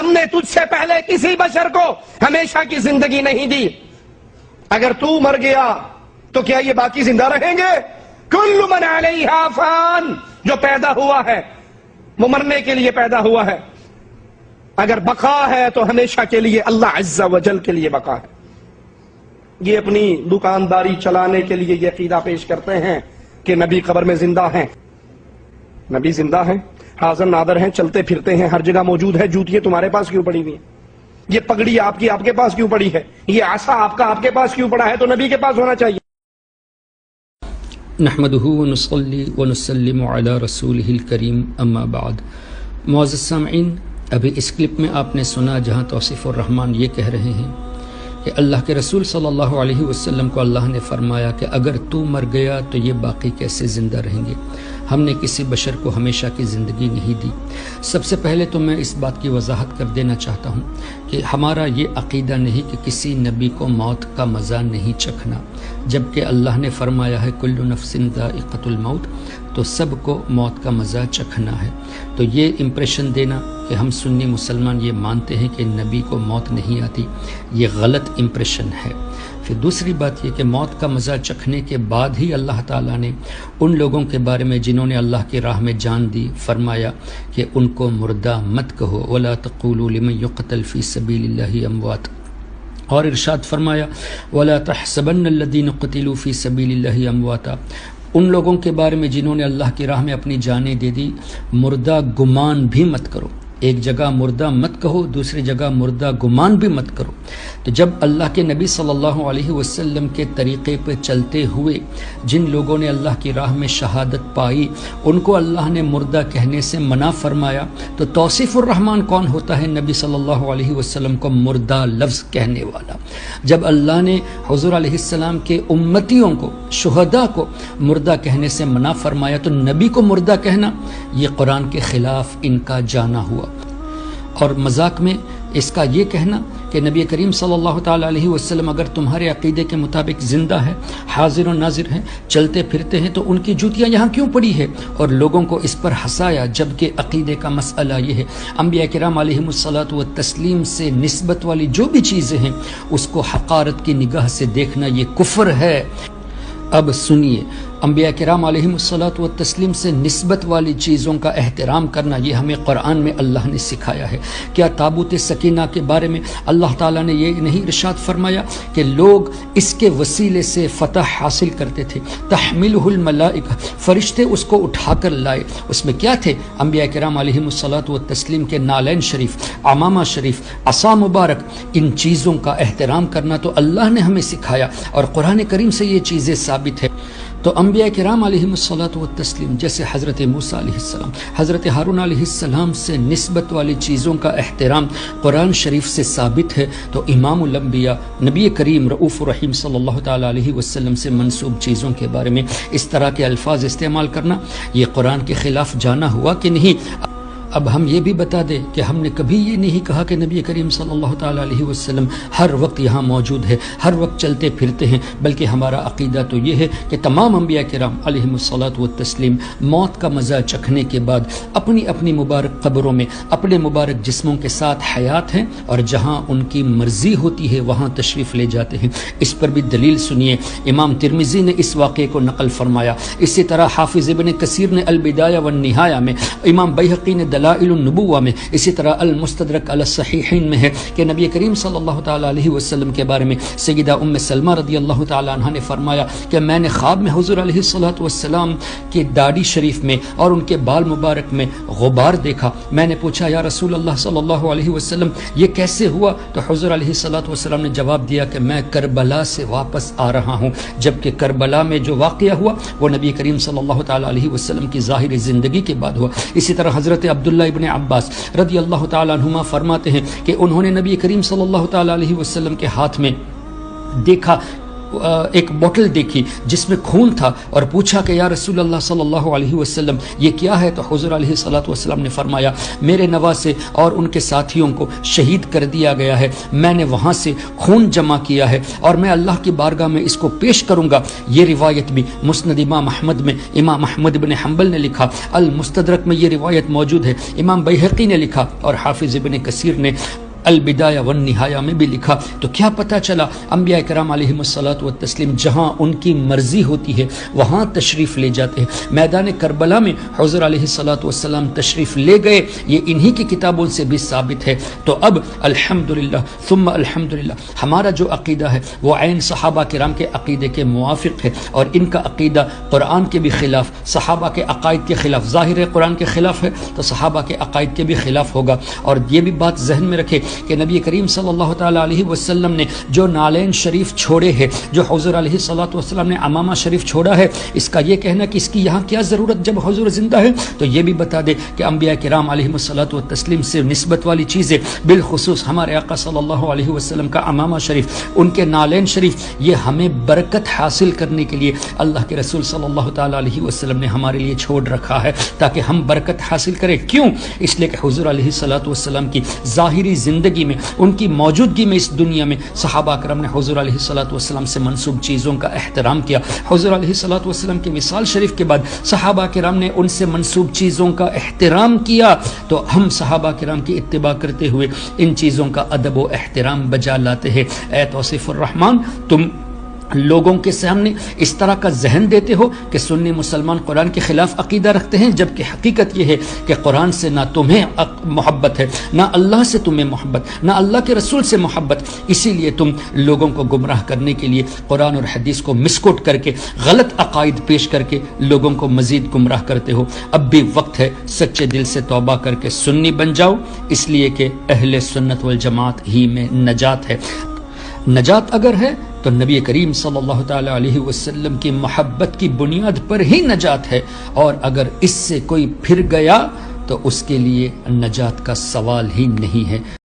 ہم نے تجھ سے پہلے کسی بشر کو ہمیشہ کی زندگی نہیں دی. اگر تو مر گیا تو کیا یہ باقی زندہ رہیں گے؟ کل من علیہا فان، جو پیدا ہوا ہے وہ مرنے کے لیے پیدا ہوا ہے. اگر بقا ہے تو ہمیشہ کے لیے اللہ عز و جل کے لیے بقا ہے. یہ اپنی دکانداری چلانے کے لیے یہ عقیدہ پیش کرتے ہیں کہ نبی قبر میں زندہ ہیں. نبی زندہ ہیں، حاضر نادر ہیں، چلتے پھرتے ہیں، ہر جگہ موجود ہے. جوتیاں تمہارے پاس کیوں پڑی ہوئی ہیں؟ یہ پگڑی آپ کی آپ کے پاس کیوں پڑی ہے؟ یہ عصا آپ کا آپ کے پاس کیوں پڑا ہے؟ تو نبی کے پاس ہونا چاہیے. نحمده ونصلي ونسلم على رسوله الكريم اما بعد. معزز سامعین، ابھی اس کلپ میں آپ نے سنا جہاں توصیف الرحمن یہ کہہ رہے ہیں کہ اللہ کے رسول صلی اللہ علیہ وسلم کو اللہ نے فرمایا کہ اگر تو مر گیا تو یہ باقی کیسے زندہ رہیں گے؟ ہم نے کسی بشر کو ہمیشہ کی زندگی نہیں دی. سب سے پہلے تو میں اس بات کی وضاحت کر دینا چاہتا ہوں کہ ہمارا یہ عقیدہ نہیں کہ کسی نبی کو موت کا مزہ نہیں چکھنا، جبکہ اللہ نے فرمایا ہے کل نفس ذائقۃ الموت، تو سب کو موت کا مزہ چکھنا ہے. تو یہ امپریشن دینا کہ ہم سنی مسلمان یہ مانتے ہیں کہ نبی کو موت نہیں آتی، یہ غلط امپریشن ہے. پھر دوسری بات یہ کہ موت کا مزہ چکھنے کے بعد ہی اللہ تعالیٰ نے ان لوگوں کے بارے میں جنہوں نے اللہ کی راہ میں جان دی فرمایا کہ ان کو مردہ مت کہو، وَلَا تَقُولُوا لِمَن يُقْتَلْ فِي سَبِيلِ اللَّهِ أَمْوَاتٌ، اور ارشاد فرمایا وَلَا تَحْسَبَنَّ الَّذِينَ قُتِلُوا فِي سَبِيلِ اللَّهِ أَمْوَاتًا، ان لوگوں کے بارے میں جنہوں نے اللہ کی راہ میں اپنی جانیں دے دی مردہ گمان بھی مت کرو. ایک جگہ مردہ مت کہو، دوسری جگہ مردہ گمان بھی مت کرو. تو جب اللہ کے نبی صلی اللہ علیہ وسلم کے طریقے پہ چلتے ہوئے جن لوگوں نے اللہ کی راہ میں شہادت پائی ان کو اللہ نے مردہ کہنے سے منع فرمایا، تو توصیف الرحمن کون ہوتا ہے نبی صلی اللہ علیہ وسلم کو مردہ لفظ کہنے والا؟ جب اللہ نے حضور علیہ السلام کے امتیوں کو، شہداء کو مردہ کہنے سے منع فرمایا، تو نبی کو مردہ کہنا یہ قرآن کے خلاف ان کا جانا ہوا. اور مذاق میں اس کا یہ کہنا کہ نبی کریم صلی اللہ تعالیٰ علیہ وسلم اگر تمہارے عقیدے کے مطابق زندہ ہے، حاضر و ناظر ہیں، چلتے پھرتے ہیں، تو ان کی جوتیاں یہاں کیوں پڑی ہے؟ اور لوگوں کو اس پر ہنسایا، جبکہ عقیدے کا مسئلہ یہ ہے انبیاء کرام علیہم الصلاۃ والتسلیم سے نسبت والی جو بھی چیزیں ہیں اس کو حقارت کی نگاہ سے دیکھنا یہ کفر ہے. اب سنیے، انبیاء کرام علیہم الصلاۃ والتسلیم سے نسبت والی چیزوں کا احترام کرنا یہ ہمیں قرآن میں اللہ نے سکھایا ہے. کیا تابوت سکینہ کے بارے میں اللہ تعالیٰ نے یہ نہیں ارشاد فرمایا کہ لوگ اس کے وسیلے سے فتح حاصل کرتے تھے؟ تحملہ الملائکہ، فرشتے اس کو اٹھا کر لائے. اس میں کیا تھے؟ انبیاء کرام علیہم الصلاۃ والتسلیم کے نالین شریف، عمامہ شریف، عصا مبارک. ان چیزوں کا احترام کرنا تو اللہ نے ہمیں سکھایا اور قرآن کریم سے یہ چیزیں ثابت ہے. تو انبیاء کرام علیہم الصلاۃ والتسلیم جیسے حضرت موسیٰ علیہ السلام، حضرت ہارون علیہ السلام سے نسبت والی چیزوں کا احترام قرآن شریف سے ثابت ہے. تو امام الانبیاء نبی کریم رؤوف الرحیم صلی اللہ تعالیٰ علیہ وسلم سے منسوب چیزوں کے بارے میں اس طرح کے الفاظ استعمال کرنا یہ قرآن کے خلاف جانا ہوا کہ نہیں؟ اب ہم یہ بھی بتا دیں کہ ہم نے کبھی یہ نہیں کہا کہ نبی کریم صلی اللہ تعالیٰ علیہ وسلم ہر وقت یہاں موجود ہے، ہر وقت چلتے پھرتے ہیں، بلکہ ہمارا عقیدہ تو یہ ہے کہ تمام انبیاء کرام علیہم الصلاۃ والتسلیم موت کا مزہ چکھنے کے بعد اپنی اپنی مبارک قبروں میں اپنے مبارک جسموں کے ساتھ حیات ہیں، اور جہاں ان کی مرضی ہوتی ہے وہاں تشریف لے جاتے ہیں. اس پر بھی دلیل سنیے. امام ترمذی نے اس واقعے کو نقل فرمایا. اسی طرح حافظ ابن کثیر نے البدایہ والنہایہ میں، امام بیہقی نے دلائل النبوہ میں، اسی طرح المستدرک علی الصحیحین میں ہے کہ نبی کریم صلی اللہ تعالیٰ علیہ وسلم کے بارے میں سیدہ ام سلمہ رضی اللہ تعالیٰ عنہ نے فرمایا کہ میں نے خواب میں حضور علیہ الصلوۃ والسلام کی داڑھی شریف میں اور ان کے بال مبارک میں غبار دیکھا. میں نے پوچھا یا رسول اللہ صلی اللہ علیہ وسلم یہ کیسے ہوا؟ تو حضور علیہ الصلوۃ والسلام نے جواب دیا کہ میں کربلا سے واپس آ رہا ہوں، جبکہ کربلا میں جو واقعہ ہوا وہ نبی کریم صلی اللہ تعالیٰ علیہ وسلم کی ظاہری زندگی کے بعد ہوا. اسی طرح حضرت عبداللہ ابن عباس رضی اللہ تعالیٰ عنہما فرماتے ہیں کہ انہوں نے نبی کریم صلی اللہ تعالیٰ علیہ وسلم کے ہاتھ میں دیکھا ایک بوتل دیکھی جس میں خون تھا اور پوچھا کہ یا رسول اللہ صلی اللہ علیہ وسلم یہ کیا ہے؟ تو حضور علیہ الصلوۃ والسلام نے فرمایا میرے نواسے اور ان کے ساتھیوں کو شہید کر دیا گیا ہے، میں نے وہاں سے خون جمع کیا ہے اور میں اللہ کی بارگاہ میں اس کو پیش کروں گا۔ یہ روایت بھی مسند امام احمد میں امام احمد بن حنبل نے لکھا، المستدرک میں یہ روایت موجود ہے، امام بیہقی نے لکھا اور حافظ ابن کثیر نے البدایہ والنہایہ میں بھی لکھا۔ تو کیا پتہ چلا انبیاء کرام علیہم الصلاۃ والتسلیم جہاں ان کی مرضی ہوتی ہے وہاں تشریف لے جاتے ہیں۔ میدان کربلا میں حضور علیہ الصلاۃ والسلام تشریف لے گئے، یہ انہی کی کتابوں سے بھی ثابت ہے۔ تو اب الحمدللہ ثم الحمدللہ ہمارا جو عقیدہ ہے وہ عین صحابہ کرام کے عقیدے کے موافق ہے، اور ان کا عقیدہ قرآن کے بھی خلاف، صحابہ کے عقائد کے خلاف، ظاہر ہے قرآن کے خلاف ہے تو صحابہ کے عقائد کے بھی خلاف ہوگا۔ اور یہ بھی بات ذہن میں رکھے کہ نبی کریم صلی اللہ تعالی علیہ وسلم نے جو نالین شریف چھوڑے ہیں، جو حضور علیہ الصلوۃ والسلام نے عمامہ شریف چھوڑا ہے، اس کا یہ کہنا کہ اس کی یہاں کیا ضرورت جب حضور زندہ ہے، تو یہ بھی بتا دے کہ انبیاء کرام علیہم الصلوۃ والتسلیم سے نسبت والی چیزیں، بالخصوص ہمارے آقا صلی اللہ علیہ وسلم کا عمامہ شریف، ان کے نالین شریف، یہ ہمیں برکت حاصل کرنے کے لیے اللہ کے رسول صلی اللہ تعالی علیہ وسلم نے ہمارے لیے چھوڑ رکھا ہے تاکہ ہم برکت حاصل کریں۔ کیوں؟ اس لیے کہ حضور علیہ الصلوۃ والسلام کی ظاہری زندگی میں، ان کی موجودگی میں اس دنیا میں صحابہ کرام نے حضور علیہ الصلوۃ والسلام سے منسوب چیزوں کا احترام کیا۔ حضور علیہ الصلوۃ والسلام کے وصال شریف کے بعد صحابہ کرام نے ان سے منسوب چیزوں کا احترام کیا، تو ہم صحابہ کرام کی اتباع کرتے ہوئے ان چیزوں کا ادب و احترام بجا لاتے ہیں۔ اے توصیف الرحمن، تم لوگوں کے سامنے اس طرح کا ذہن دیتے ہو کہ سنی مسلمان قرآن کے خلاف عقیدہ رکھتے ہیں، جبکہ حقیقت یہ ہے کہ قرآن سے نہ تمہیں محبت ہے، نہ اللہ سے تمہیں محبت، نہ اللہ کے رسول سے محبت، اسی لیے تم لوگوں کو گمراہ کرنے کے لیے قرآن اور حدیث کو مسکوٹ کر کے، غلط عقائد پیش کر کے لوگوں کو مزید گمراہ کرتے ہو۔ اب بھی وقت ہے سچے دل سے توبہ کر کے سنی بن جاؤ، اس لیے کہ اہل سنت والجماعت ہی میں نجات ہے۔ نجات اگر ہے تو نبی کریم صلی اللہ تعالی علیہ وسلم کی محبت کی بنیاد پر ہی نجات ہے، اور اگر اس سے کوئی پھر گیا تو اس کے لیے نجات کا سوال ہی نہیں ہے۔